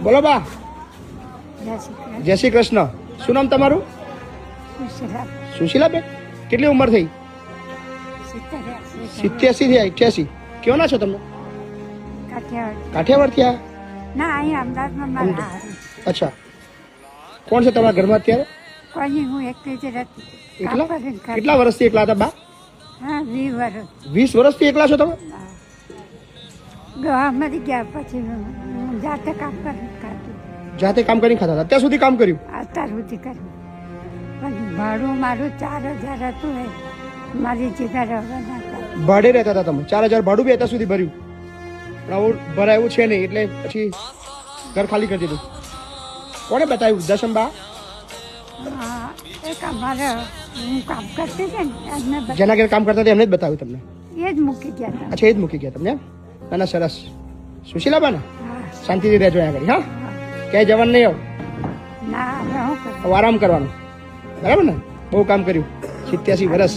બોલો બા. જય શ્રી કૃષ્ણ. શું નામ તમારું? સુશીલાબેન. કેટલી ઉંમર થઈ? 87 થી 88. ક્યોના છો તમે? કાઠિયાવાડ થયા? ના, અહીંયા અમદાવાદમાં. અચ્છા. કોણ છે તમારા ઘરમાં અત્યારે? કોઈ હું એકલી જ રહેતી. એકલા? કેટલા વર્ષથી એકલા હતા બા? હા, 20 વર્ષ. 20 વર્ષથી એકલા છો તમે? મરી ગયા પછી હું જાતે કામ કરીને ખાતી. જાતે કામ કરીને ખાતા હતા? અત્યાર સુધી કામ કર્યું? અત્યાર સુધી કર્યું. પણ ભાડું મારું 4000 હતું. મારી જગ્યા રહેવાના હતા. ભાડે રહેતા હતા તમે? 4000 ભાડું બી અત્યાર સુધી ભર્યું? પણ આવું ભરાયું છે નહીં એટલે પછી ઘર ખાલી કરી દીધું. કોને બતાવ્યું વૃદ્ધાશ્રમ બા? એક અમારે હું કામ કરતી હતી ને એમને જેના ઘરે કામ કરતા હતા એમને જ બતાવ્યું તમને? એ જ મૂકી ગયા હતા. અચ્છા, એ જ મૂકી ગયા તમને? ના ના, સરસ. સુશીલાબા ને શાંતિથી રહેજો અહીંયા આગળ. હા, ક્યાંય જવાનું નહીં. ના, હવે હું કરું? હવે આરામ કરવાનું, બરાબર ને? બહુ કામ કર્યું. 87 વર્ષ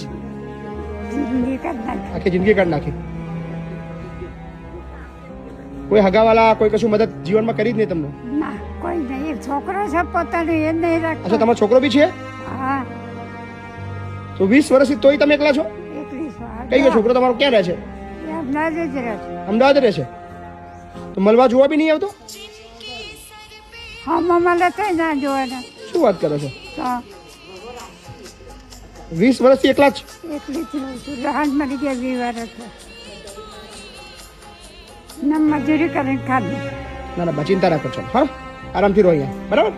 જિંદગી કરી નાખી. આખી જિંદગી કાઢી નાખી. કોઈ હગાવાલા કોઈ કશું મદદ જીવનમાં કરી જ નહીં તમને? ના, કોઈ નહીં. એક છોકરો છે પોતાનો, એ નહીં રાખતો. અચ્છા, તમારો છોકરો બી છે? હા. તો 20 વર્ષથી તોય તમે એકલા છો? એકલી છું. કઈ ગયો છોકરો તમારો? ક્યાં રહે છે? એ અમદાવાદ જ રહે છે. અમદાવાદ રહે છે? તો મળવા જોવા બી નહીં આવતો? હા, મમ્માને કઈ ના જોવાના. શું વાત કરો છો? તો 20 વર્ષથી એકલા જ? એકલી જ રહું છું. લહાન મરી ગયા 20 વર્ષ. ના, મજૂરી કરીને ખાધું. ના ના બા, ચિંતા ના કરશો. હા, આરામથી રહો અહીંયા, બરાબર?